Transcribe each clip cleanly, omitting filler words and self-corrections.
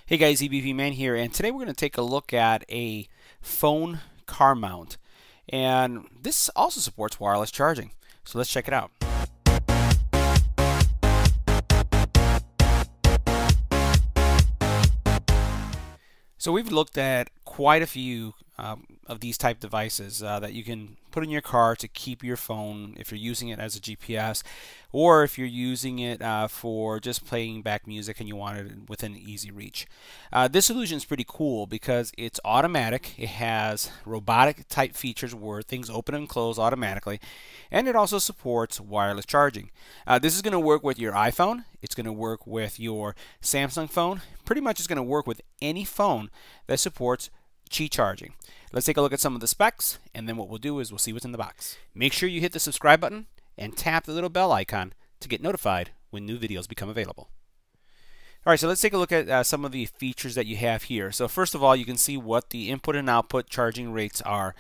Hey guys, EBPMAN here, and today we're going to take a look at a phone car mount. And this also supports wireless charging. So let's check it out. So we've looked at quite a few of these type devices that you can put in your car to keep your phone if you're using it as a GPS, or if you're using it for just playing back music and you want it within easy reach. This solution is pretty cool because it's automatic. It has robotic type features where things open and close automatically, and it also supports wireless charging. This is going to work with your iPhone. It's going to work with your Samsung phone. Pretty much it's going to work with any phone that supports Qi charging. Let's take a look at some of the specs, and then what we'll do is we'll see what's in the box. Make sure you hit the subscribe button and tap the little bell icon to get notified when new videos become available. Alright, so let's take a look at some of the features that you have here. So first of all, you can see what the input and output charging rates are.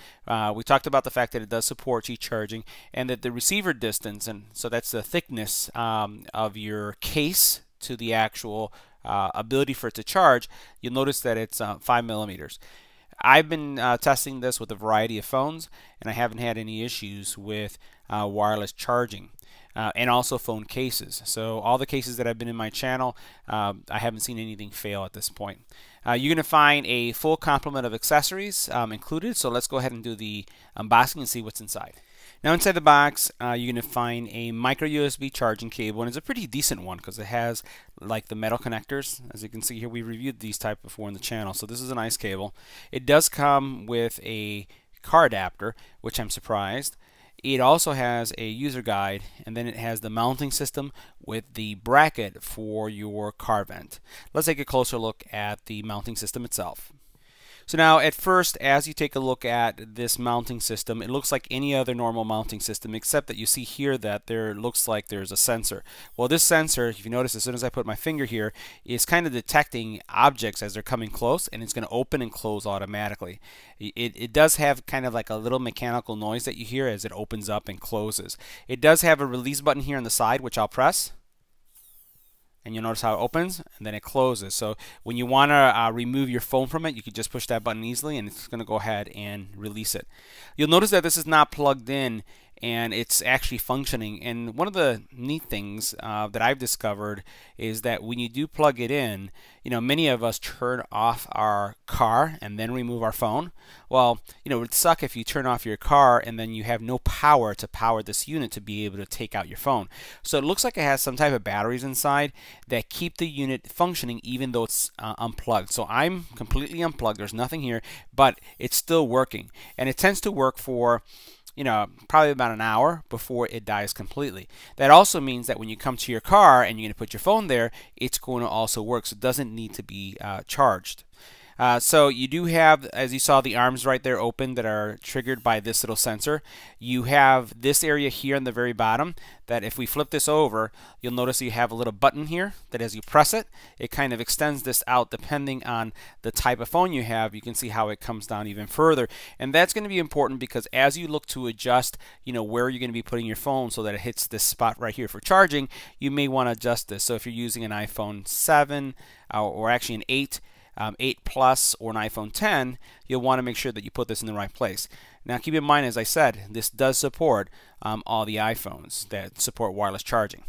We talked about the fact that it does support Qi charging, and that the receiver distance, and so that's the thickness of your case to the actual ability for it to charge. You'll notice that it's 5 millimeters. I've been testing this with a variety of phones, and I haven't had any issues with wireless charging. And also phone cases. So all the cases that have been in my channel, I haven't seen anything fail at this point. You're going to find a full complement of accessories included, so let's go ahead and do the unboxing and see what's inside. Now inside the box, you're going to find a micro USB charging cable, and it's a pretty decent one because it has like the metal connectors. As you can see here, we reviewed these type before in the channel, so this is a nice cable. It does come with a car adapter, which I'm surprised. It also has a user guide, and then it has the mounting system with the bracket for your car vent. Let's take a closer look at the mounting system itself. So now at first, as you take a look at this mounting system, it looks like any other normal mounting system, except that you see here that there looks like there's a sensor. Well, this sensor, if you notice, as soon as I put my finger here, is kind of detecting objects as they're coming close, and it's going to open and close automatically. It does have kind of like a little mechanical noise that you hear as it opens up and closes. It does have a release button here on the side, which I'll press. And you'll notice how it opens and then it closes. So when you want to remove your phone from it, you can just push that button easily, and it's going to go ahead and release it. You'll notice that this is not plugged in, and it's actually functioning. And one of the neat things that I've discovered is that when you do plug it in, you know, many of us turn off our car and then remove our phone. Well, you know, it would suck if you turn off your car and then you have no power to power this unit to be able to take out your phone. So it looks like it has some type of batteries inside that keep the unit functioning even though it's unplugged. So I'm completely unplugged. There's nothing here, but it's still working. And it tends to work for, you know, probably about an hour before it dies completely. That also means that when you come to your car and you're going to put your phone there, it's going to also work. So it doesn't need to be charged. So you do have, as you saw, the arms right there open that are triggered by this little sensor. You have this area here on the very bottom that if we flip this over, you'll notice you have a little button here that as you press it, it kind of extends this out depending on the type of phone you have. You can see how it comes down even further. And that's going to be important because as you look to adjust, you know, where you're going to be putting your phone so that it hits this spot right here for charging, you may want to adjust this. So if you're using an iPhone 7 or actually an 8, 8 Plus or an iPhone 10, you'll want to make sure that you put this in the right place. Now keep in mind, as I said, this does support all the iPhones that support wireless charging.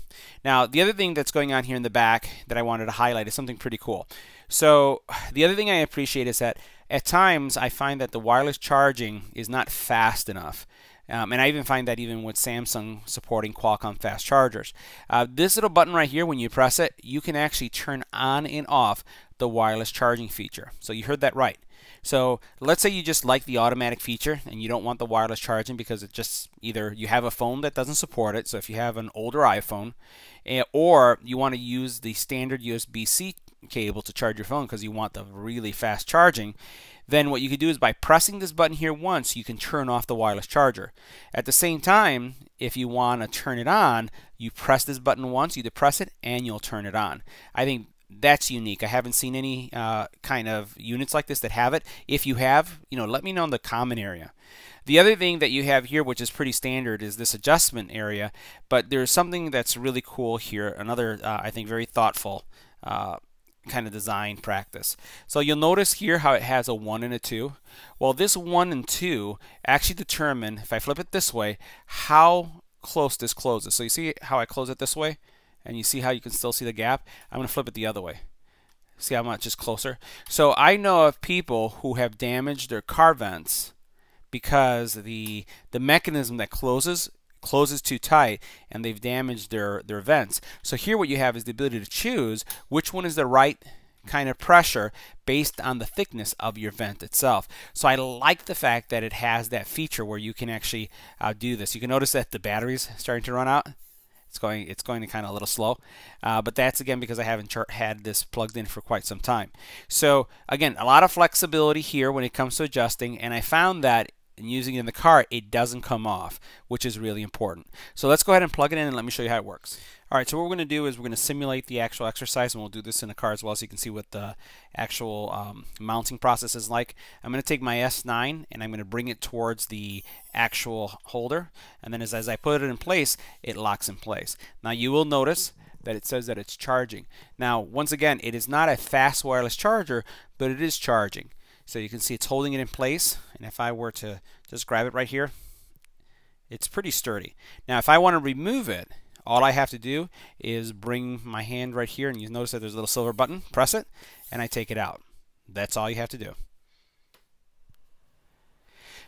Now the other thing that's going on here in the back that I wanted to highlight is something pretty cool. So the other thing I appreciate is that at times I find that the wireless charging is not fast enough. And I even find that even with Samsung supporting Qualcomm fast chargers. This little button right here, when you press it, you can actually turn on and off the wireless charging feature. So you heard that right. So let's say you just like the automatic feature and you don't want the wireless charging because it just either you have a phone that doesn't support it. So if you have an older iPhone, or you want to use the standard USB-C cable to charge your phone because you want the really fast charging, then what you can do is by pressing this button here once, you can turn off the wireless charger. At the same time, if you want to turn it on, you press this button once, you depress it, and you'll turn it on. I think that's unique. I haven't seen any kind of units like this that have it. If you have, you know, let me know in the comment area. The other thing that you have here, which is pretty standard, is this adjustment area, but there's something that's really cool here, another I think very thoughtful kind of design practice. So you'll notice here how it has a 1 and a 2. Well, this 1 and 2 actually determine, if I flip it this way, how close this closes. So you see how I close it this way, and you see how you can still see the gap? I'm going to flip it the other way. See how much is closer? So I know of people who have damaged their car vents because the mechanism that closes too tight, and they've damaged their vents. So here what you have is the ability to choose which one is the right kind of pressure based on the thickness of your vent itself. So I like the fact that it has that feature where you can actually do this. You can notice that the battery's starting to run out. It's going to kind of a little slow, but that's again because I haven't had this plugged in for quite some time. So again, a lot of flexibility here when it comes to adjusting, and I found that and using it in the car, it doesn't come off, which is really important. So let's go ahead and plug it in and let me show you how it works. Alright, so what we're going to do is we're going to simulate the actual exercise, and we'll do this in the car as well so you can see what the actual mounting process is like. I'm going to take my S9 and I'm going to bring it towards the actual holder, and then as I put it in place, it locks in place. Now you will notice that it says that it's charging. Now once again, it is not a fast wireless charger, but it is charging. So you can see it's holding it in place, and if I were to just grab it right here, it's pretty sturdy. Now if I want to remove it, all I have to do is bring my hand right here, and you notice that there's a little silver button, press it, and I take it out. That's all you have to do.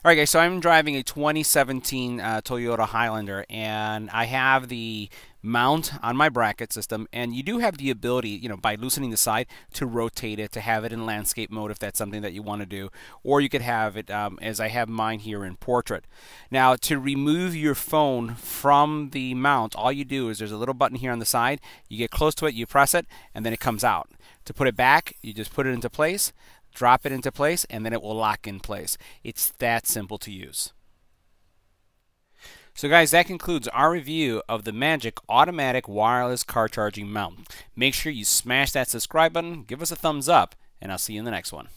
Alright guys, so I'm driving a 2017 Toyota Highlander, and I have the mount on my bracket system, and you do have the ability, you know, by loosening the side to rotate it, to have it in landscape mode if that's something that you want to do, or you could have it as I have mine here in portrait. Now to remove your phone from the mount, all you do is there's a little button here on the side, you get close to it, you press it, and then it comes out. To put it back, you just put it into place, drop it into place, and then it will lock in place. It's that simple to use. So guys, that concludes our review of the MAGQI automatic wireless car charging mount. Make sure you smash that subscribe button, give us a thumbs up, and I'll see you in the next one.